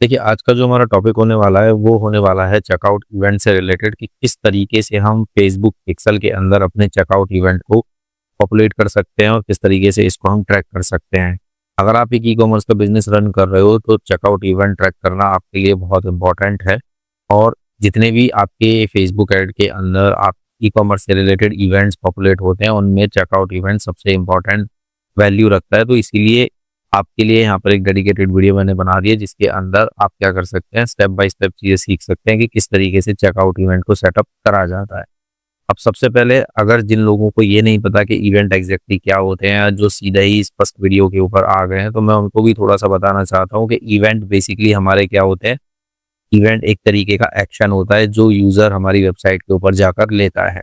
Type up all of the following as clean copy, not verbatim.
देखिए, आज का जो हमारा टॉपिक होने वाला है, वो होने वाला है चेकआउट इवेंट से रिलेटेड कि किस तरीके से हम फेसबुक पिक्सेल के अंदर अपने चेकआउट इवेंट को पॉपुलेट कर सकते हैं और किस तरीके से इसको हम ट्रैक कर सकते हैं। अगर आप एक ई-कॉमर्स का बिज़नेस रन कर रहे हो, तो चेकआउट इवेंट ट्रैक करना आपके लिए बहुत इम्पोर्टेंट है और जितने भी आपके फेसबुक ऐड के अंदर आप ई-कॉमर्स से रिलेटेड इवेंट्स पॉपुलेट होते हैं, उनमें चेकआउट इवेंट सबसे इम्पोर्टेंट वैल्यू रखता है। तो इसीलिए आपके लिए यहाँ पर एक डेडिकेटेड वीडियो मैंने बना दी है, जिसके अंदर आप क्या कर सकते हैं, स्टेप बाय स्टेप चीज़ें सीख सकते हैं कि किस तरीके से चेकआउट इवेंट को सेटअप करा जाता है। अब सबसे पहले अगर जिन लोगों को ये नहीं पता कि इवेंट एग्जैक्टली क्या होते हैं, जो सीधा ही स्पष्ट वीडियो के ऊपर आ गए हैं, तो मैं उनको भी थोड़ा-सा बताना चाहता हूँ कि इवेंट बेसिकली हमारे क्या होते हैं। इवेंट एक तरीके का एक्शन होता है जो यूज़र हमारी वेबसाइट के ऊपर जाकर लेता है।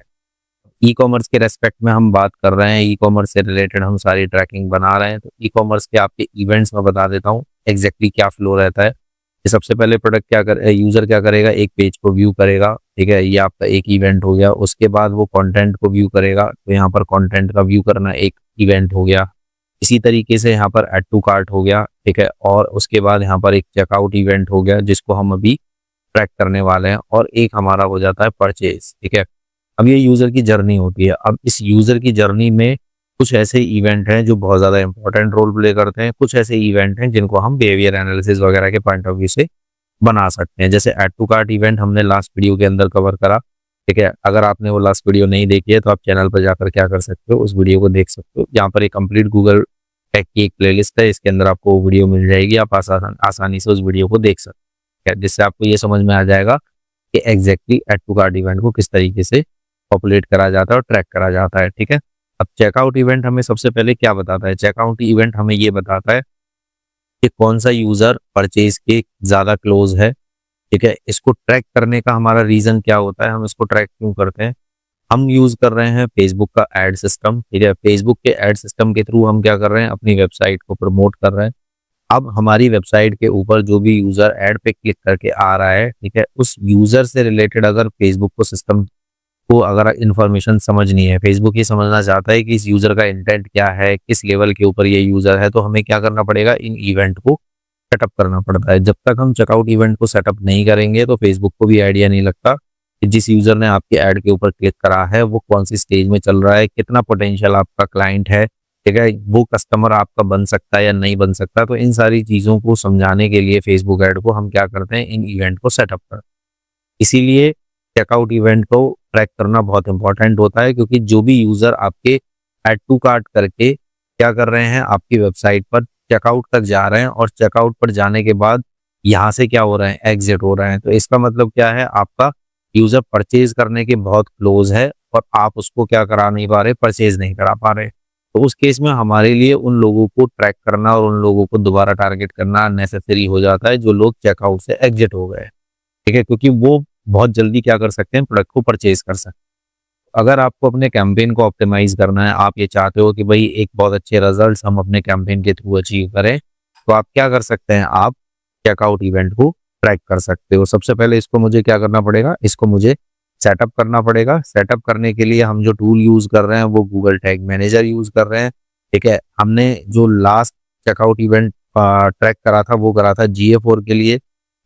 ई-कॉमर्स के रेस्पेक्ट में हम बात कर रहे हैं, ई-कॉमर्स से रिलेटेड हम सारी ट्रैकिंग बना रहे हैं, तो ई-कॉमर्स के आपके इवेंट्स मैं बता देता हूँ एग्जैक्टली क्या फ्लो रहता है। कि सबसे पहले प्रोडक्ट क्या कर यूज़र क्या करेगा, एक पेज को व्यू करेगा, ठीक है? ये आपका एक इवेंट हो गया। उसके बाद वो कंटेंट को व्यू करेगा, तो यहाँ पर कंटेंट का व्यू करना एक इवेंट हो गया। इसी तरीके से यहाँ पर ऐड टू कार्ट हो गया, ठीक है? और उसके बाद यहाँ पर एक चेकआउट इवेंट हो गया, जिसको हम अभी ट्रैक करने वाले हैं, और एक हमारा हो जाता है परचेज़, ठीक है? अब ये यूज़र की जर्नी होती है। अब इस यूज़र की जर्नी में कुछ ऐसे इवेंट हैं जो बहुत ज़्यादा इंपॉर्टेंट रोल प्ले करते हैं, कुछ ऐसे इवेंट हैं जिनको हम बिहेवियर एनालिसिस वगैरह के पॉइंट ऑफ व्यू से बना सकते हैं। जैसे ऐड टू कार्ट इवेंट हमने लास्ट वीडियो के अंदर कवर करा, ठीक है? अगर आपने वो लास्ट वीडियो नहीं देखी है, तो आप चैनल पर जाकर क्या कर सकते हो, उस वीडियो को देख सकते हो। यहाँ पर एक कंप्लीट गूगल टेक की एक प्लेलिस्ट है, इसके अंदर आपको वो वीडियो मिल जाएगी। आप आसानी से उस वीडियो को देख सकते हैं, जिससे आपको ये समझ में आ जाएगा कि exactly add to cart event को किस तरीके से पॉपुलेट करा जाता है और ट्रैक करा जाता है, ठीक है? अब चेकआउट इवेंट हमें सबसे पहले क्या बताता है? चेकआउट इवेंट हमें ये बताता है कि कौन सा यूज़र परचेज़ के ज़्यादा क्लोज़ है, ठीक है? इसको ट्रैक करने का हमारा रीज़न क्या होता है? हम इसको ट्रैक क्यों करते हैं? हम यूज़ कर रहे हैं फेसबुक का एड सिस्टम, ठीक है? फेसबुक के एड सिस्टम के थ्रू हम क्या कर रहे हैं? अपनी वेबसाइट को प्रमोट कर रहे हैं। अब हमारी वेबसाइट के ऊपर जो भी यूज़र ऐड पे क्लिक करके आ रहा है, ठीक है? उस यूज़र से रिलेटेड अगर फेसबुक को सिस्टम को अगर इन्फॉर्मेशन समझनी है, फेसबुक ये समझना चाहता है कि इस यूज़र का इंटेंट क्या है, किस लेवल के ऊपर ये यूज़र है, तो हमें क्या करना पड़ेगा? इन इवेंट को सेटअप करना पड़ता है। जब तक हम चेकआउट इवेंट को सेटअप नहीं करेंगे, तो फेसबुक को भी आइडिया नहीं लगता कि जिस यूज़र ने आपके ऐड के ऊपर क्लिक करा है, वो कौन-सी स्टेज में चल रहा है, कितना पोटेंशियल आपका क्लाइंट है, ठीक है? वो कस्टमर आपका बन सकता है या नहीं बन सकता। तो इन सारी चीज़ों को समझाने के लिए फेसबुक ऐड को हम क्या करते हैं? इन इवेंट को सेटअप करते हैं। इसीलिए चेकआउट इवेंट को ट्रैक करना बहुत इंपॉर्टेंट होता है, क्योंकि जो भी यूज़र आपके ऐड टू कार्ट करके क्या कर रहे हैं, आपकी वेबसाइट पर चेकआउट तक जा रहे हैं, और चेकआउट पर जाने के बाद यहाँ से क्या हो रहे हैं? एग्जिट हो रहे हैं। तो इसका मतलब क्या है? आपका यूज़र परचेज़ करने के बहुत क्लोज़ है और आप उसको क्या करा नहीं पा रहे? परचेज़ नहीं करा पा रहे। तो उस केस में हमारे लिए उन लोगों को ट्रैक करना और उन लोगों को दोबारा टारगेट करना नेसेसरी हो जाता है, जो लोग चेकआउट से एग्जिट हो गए। ठीक है? क्योंकि वो बहुत जल्दी क्या कर सकते हैं? प्रोडक्ट को परचेज़ कर सकते हैं। अगर आपको अपने कैंपेन को ऑप्टिमाइज़ करना है, आप ये चाहते हो कि भई एक बहुत अच्छे रिजल्ट्स हम अपने कैंपेन के थ्रू अचीव करें, तो आप क्या कर सकते हैं? आप चेकआउट इवेंट को ट्रैक कर सकते हो। सबसे पहले इसको मुझे क्या करना पड़ेगा? इसको मुझे सेटअप करना पड़ेगा। सेटअप करने के लिए हम जो टूल यूज़ कर रहे हैं, वो गूगल टैग मैनेजर यूज़ कर रहे हैं, ठीक है? हमने जो लास्ट चेकआउट इवेंट ट्रैक करा था, वो करा था GA4 के लिए।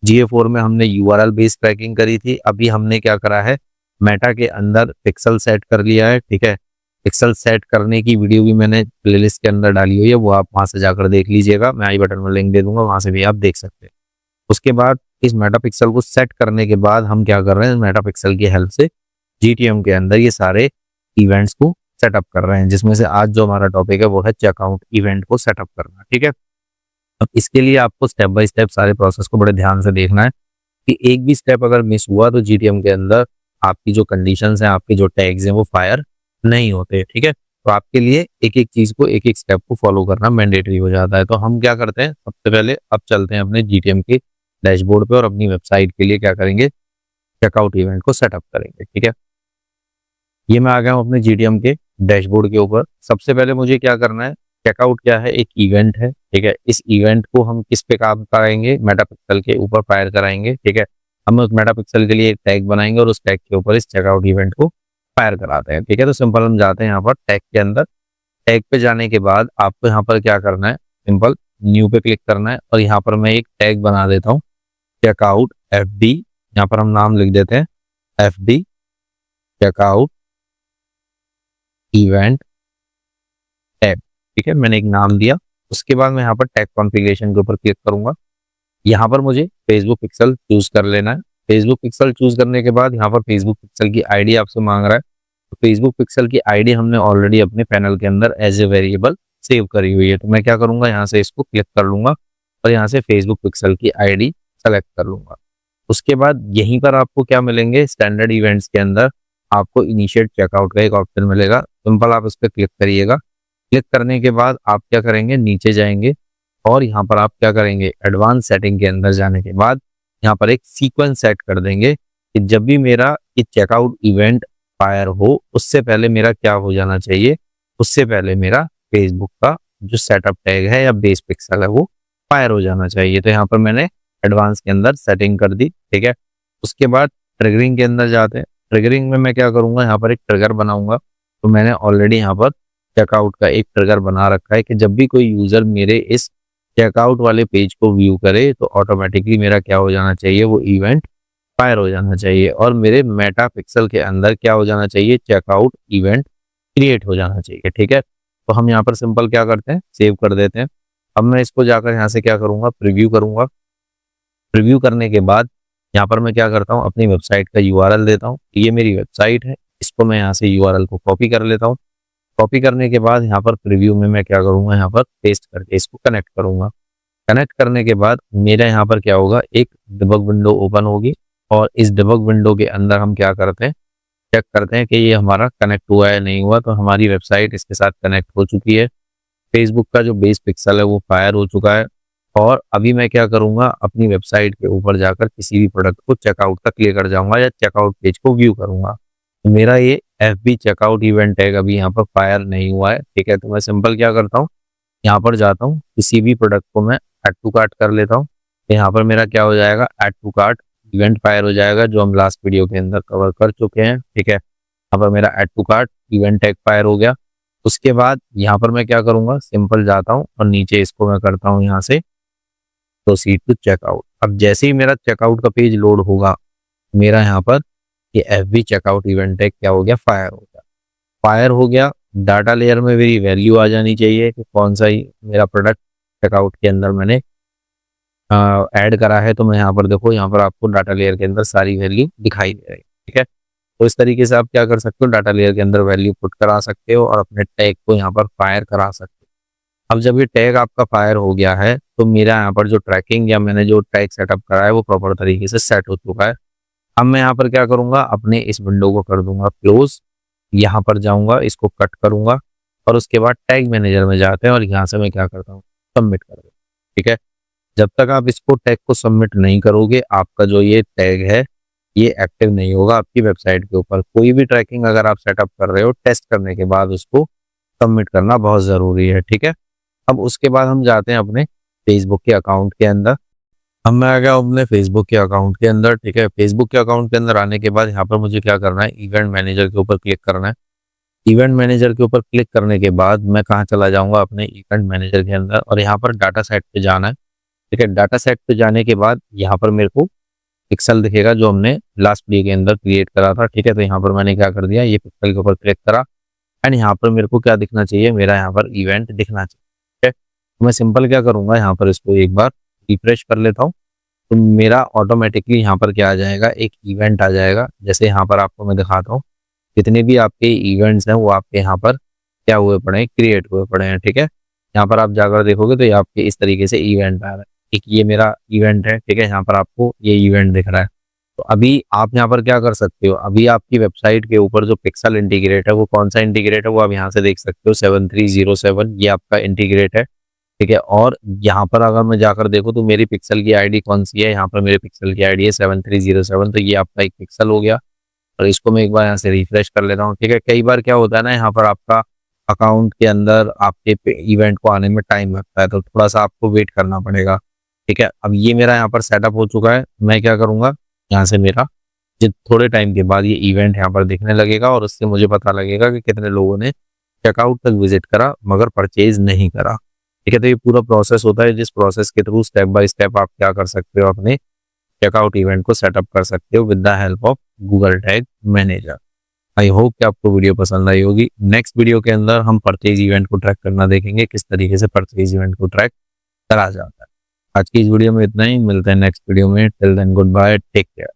GA4 में हमने यूआरएल बेस्ड ट्रैकिंग करी थी। अभी हमने क्या करा है? मेटा के अंदर पिक्सल सेट कर लिया है, ठीक है? पिक्सल सेट करने की वीडियो भी मैंने प्लेलिस्ट के अंदर डाली हुई है, वो आप वहाँ से जाकर देख लीजिएगा। मैं आई बटन में लिंक दे दूँगा, वहाँ से भी आप देख सकते हैं। उसके बाद इस मेटा पिक्सल को सेट करने के बाद हम क्या कर रहे हैं? मेटा पिक्सल की हेल्प से जीटीएम के अंदर ये सारे इवेंट्स को सेटअप कर रहे हैं, जिसमें से आज जो हमारा टॉपिक है वो है चेकआउट इवेंट को सेटअप करना, ठीक है? अब इसके लिए आपको स्टेप बाय स्टेप सारे प्रोसेस को बड़े ध्यान से देखना है कि एक भी स्टेप अगर मिस हुआ, तो जीटीएम के अंदर आपकी जो कंडीशंस हैं, आपके जो टैग्स हैं, वो फायर नहीं होते, ठीक है? तो आपके लिए एक-एक चीज़ को, एक-एक स्टेप को फॉलो करना मैंडेटरी हो जाता है। तो हम क्या करते हैं? सबसे पहले अब चलते हैं अपने जीटीएम के डैशबोर्ड पे और अपनी वेबसाइट के लिए क्या करेंगे? चेकआउट इवेंट को सेटअप करेंगे, ठीक है? ये मैं आ गया हूँ अपने जीटीएम के डैशबोर्ड के ऊपर। सबसे पहले मुझे क्या करना है? चेकआउट क्या है? एक इवेंट है, ठीक है? इस इवेंट को हम किस पे काम कराएंगे? मेटापिक्सल के ऊपर फायर कराएंगे, ठीक है? हम उस मेटापिक्सल के लिए एक टैग बनाएंगे और उस टैग के ऊपर इस चेकआउट इवेंट को फायर कराते हैं, ठीक है? तो सिंपल हम जाते हैं यहाँ पर टैग के अंदर। टैग पे जाने के बाद आपको यहाँ पर क्या करना है? सिंपल न्यू पे क्लिक करना है और यहाँ पर मैं एक टैग बना देता हूँ, चेकआउट FD, यहाँ पर हम नाम लिख देते हैं FD चेकआउट इवेंट टैब। ठीक है, मैंने एक नाम दिया। उसके बाद मैं यहाँ पर टैग कॉन्फ़िगरेशन के ऊपर क्लिक करूंगा। यहाँ पर मुझे फेसबुक पिक्सल चूज कर लेना है। फेसबुक पिक्सल चूज करने के बाद यहाँ पर फेसबुक पिक्सल की आईडी आपसे मांग रहा है। तो फेसबुक पिक्सल की आईडी हमने ऑलरेडी अपने पैनल के अंदर एज ए वेरिएबल सेव करी हुई है। तो मैं क्या करूंगा, यहाँ से इसको क्लिक कर लूंगा और यहाँ से फेसबुक पिक्सल की आईडी सेलेक्ट कर लूंगा। उसके बाद यहीं पर आपको क्या मिलेंगे, स्टैंडर्ड इवेंट्स के अंदर आपको इनिशिएट चेकआउट का एक ऑप्शन मिलेगा। सिंपल आप इस पर क्लिक करिएगा। क्लिक करने के बाद आप क्या करेंगे, नीचे जाएंगे और यहाँ पर आप क्या करेंगे, एडवांस सेटिंग के अंदर जाने के बाद यहाँ पर एक सीक्वेंस सेट कर देंगे कि जब भी मेरा ये चेकआउट इवेंट फायर हो उससे पहले मेरा क्या हो जाना चाहिए, उससे पहले मेरा फेसबुक का जो सेटअप टैग है या बेस पिक्सल है वो फायर हो जाना चाहिए। तो यहाँ पर मैंने एडवांस के अंदर सेटिंग कर दी। ठीक है, उसके बाद ट्रिगरिंग के अंदर जाते हैं। ट्रिगरिंग में मैं क्या करूंगा, यहाँ पर एक ट्रिगर बनाऊंगा। तो मैंने ऑलरेडी यहाँ पर चेकआउट का एक ट्रिगर बना रखा है कि जब भी कोई यूजर मेरे इस चेकआउट वाले पेज को व्यू करे तो ऑटोमेटिकली मेरा क्या हो जाना चाहिए, वो इवेंट फायर हो जाना चाहिए और मेरे मेटा पिक्सल के अंदर क्या हो जाना चाहिए, चेकआउट इवेंट क्रिएट हो जाना चाहिए। ठीक है, तो हम यहाँ पर सिंपल क्या करते हैं, सेव कर देते हैं। अब मैं इसको जाकर यहाँ से क्या करूँगा, प्रीव्यू करूँगा। प्रीव्यू करने के बाद यहाँ पर मैं क्या करता हूँ, अपनी वेबसाइट का URL देता हूँ। ये मेरी वेबसाइट है, इसको मैं यहाँ से URL को कॉपी कर लेता हूँ। कॉपी करने के बाद यहाँ पर प्रीव्यू में मैं क्या करूँगा, यहाँ पर पेस्ट करके इसको कनेक्ट करूँगा। कनेक्ट करने के बाद मेरा यहाँ पर क्या होगा, एक डिबग विंडो ओपन होगी और इस डिबग विंडो के अंदर हम क्या करते हैं, चेक करते हैं कि ये हमारा कनेक्ट हुआ है नहीं हुआ। तो हमारी वेबसाइट इसके साथ कनेक्ट हो चुकी है। फेसबुक का जो बेस पिक्सल है वो फायर हो चुका है और अभी मैं क्या करूंगा, अपनी वेबसाइट के ऊपर जाकर किसी भी प्रोडक्ट को चेकआउट तक लेकर जाऊंगा या चेकआउट पेज को व्यू करूंगा। तो मेरा ये FB चेकआउट इवेंट टैग अभी यहाँ पर फायर नहीं हुआ है। ठीक है, तो मैं सिंपल क्या करता हूँ, यहाँ पर जाता हूँ, किसी भी प्रोडक्ट को मैं ऐड टू कार्ट कर लेता हूँ। तो यहाँ पर मेरा क्या हो जाएगा, add to cart event fire हो जाएगा, जो हम लास्ट वीडियो के अंदर कवर कर चुके हैं। ठीक है, यहाँ पर मेरा add to cart event tag fire हो गया। उसके बाद यहाँ पर मैं क्या करूंगा, सिंपल जाता हूँ और नीचे इसको मैं करता हूँ यहाँ से प्रोसीड टू चेकआउट। अब जैसे ही मेरा चेकआउट का पेज लोड होगा, मेरा यहाँ पर ये FB चेकआउट इवेंट टैग क्या हो गया, फायर हो गया। फायर हो गया, डाटा लेयर में मेरी वैल्यू आ जानी चाहिए कि कौन सा ही मेरा प्रोडक्ट चेकआउट के अंदर मैंने ऐड करा है। तो मैं यहाँ पर देखो, यहाँ पर आपको डाटा लेयर के अंदर सारी वैल्यू दिखाई दे रही है। ठीक है, तो इस तरीके से आप क्या कर सकते हो, डाटा लेयर के अंदर वैल्यू पुट करा सकते हो और अपने टैग को यहाँ पर फायर करा सकते हो। अब जब ये टैग आपका फायर हो गया है तो मेरा यहाँ पर जो ट्रैकिंग या मैंने जो टैग सेटअप करा है वो प्रॉपर तरीके से सेट हो चुका है। अब मैं यहाँ पर क्या करूंगा, अपने इस विंडो को कर दूंगा क्लोज। यहाँ पर जाऊंगा, इसको कट करूंगा और उसके बाद टैग मैनेजर में जाते हैं और यहाँ से मैं क्या करता हूँ, सबमिट कर दूँ। ठीक है, जब तक आप इसको टैग को सबमिट नहीं करोगे, आपका जो ये टैग है ये एक्टिव नहीं होगा आपकी वेबसाइट के ऊपर। कोई भी ट्रैकिंग अगर आप सेटअप कर रहे हो, टेस्ट करने के बाद उसको सबमिट करना बहुत ज़रूरी है। ठीक है, अब उसके बाद हम जाते हैं अपने फेसबुक के अकाउंट के अंदर। अब मैं आ गया अपने फेसबुक के अकाउंट के अंदर। ठीक है, फेसबुक के अकाउंट के अंदर आने के बाद यहाँ पर मुझे क्या करना है, इवेंट मैनेजर के ऊपर क्लिक करना है। इवेंट मैनेजर के ऊपर क्लिक करने के बाद मैं कहाँ चला जाऊँगा, अपने इवेंट मैनेजर के अंदर और यहाँ पर डाटा सेट पे जाना है। ठीक है, डाटा सेट पे जाने के बाद यहाँ पर मेरे को पिक्सल दिखेगा जो हमने लास्ट वीडियो के अंदर क्रिएट करा था। ठीक है, तो यहाँ पर मैंने क्या कर दिया, ये पिक्सल के ऊपर क्लिक करा एंड यहाँ पर मेरे को क्या दिखना चाहिए, मेरा यहाँ पर इवेंट दिखना चाहिए। ठीक है, तो मैं सिंपल क्या करूँगा, यहाँ पर इसको एक बार रिफ्रेश कर लेता हूँ तो मेरा ऑटोमेटिकली यहाँ पर क्या आ जाएगा, एक इवेंट आ जाएगा। जैसे यहाँ पर आपको मैं दिखाता हूँ, जितने भी आपके इवेंट्स हैं वो आपके यहाँ पर क्या हुए पड़े हैं, क्रिएट हुए पड़े हैं। ठीक है, यहाँ पर आप जाकर देखोगे तो ये आपके इस तरीके से इवेंट आ रहा है। एक ये मेरा इवेंट है। ठीक है, यहाँ पर आपको ये इवेंट दिख रहा है। तो अभी आप यहाँ पर क्या कर सकते हो, अभी आपकी वेबसाइट के ऊपर जो पिक्सल इंटीग्रेट है वो कौन सा इंटीग्रेट है वो आप यहाँ से देख सकते हो, 7307 ये आपका इंटीग्रेट है। ठीक है, और यहाँ पर अगर मैं जाकर देखूँ तो मेरी पिक्सल की आईडी कौन सी है, यहाँ पर मेरे पिक्सल की आईडी है 7307। तो ये आपका एक पिक्सल हो गया और इसको मैं एक बार यहाँ से रिफ्रेश कर लेता हूँ। ठीक है, कई बार क्या होता है ना, यहाँ पर आपका अकाउंट के अंदर आपके इवेंट को आने में टाइम लगता है तो थोड़ा सा आपको वेट करना पड़ेगा। ठीक है, अब ये मेरा यहाँ पर सेटअप हो चुका है। मैं क्या करूँगा, यहाँ से मेरा थोड़े टाइम के बाद ये इवेंट यहाँ पर दिखने लगेगा और उससे मुझे पता लगेगा कि कितने लोगों ने चेकआउट तक विजिट करा मगर परचेज नहीं करा। ठीक है, तो ये पूरा प्रोसेस होता है जिस प्रोसेस के थ्रू स्टेप बाय स्टेप आप क्या कर सकते हो, अपने चेकआउट इवेंट को सेटअप कर सकते हो with the help of Google tag manager. I hope कि आपको वीडियो पसंद आई होगी। नेक्स्ट वीडियो के अंदर हम परचेज इवेंट को ट्रैक करना देखेंगे, किस तरीके से परचेज इवेंट को ट्रैक करा जाता है। आज की इस वीडियो में इतना ही, मिलते हैं नेक्स्ट वीडियो में। Till then good bye, take care.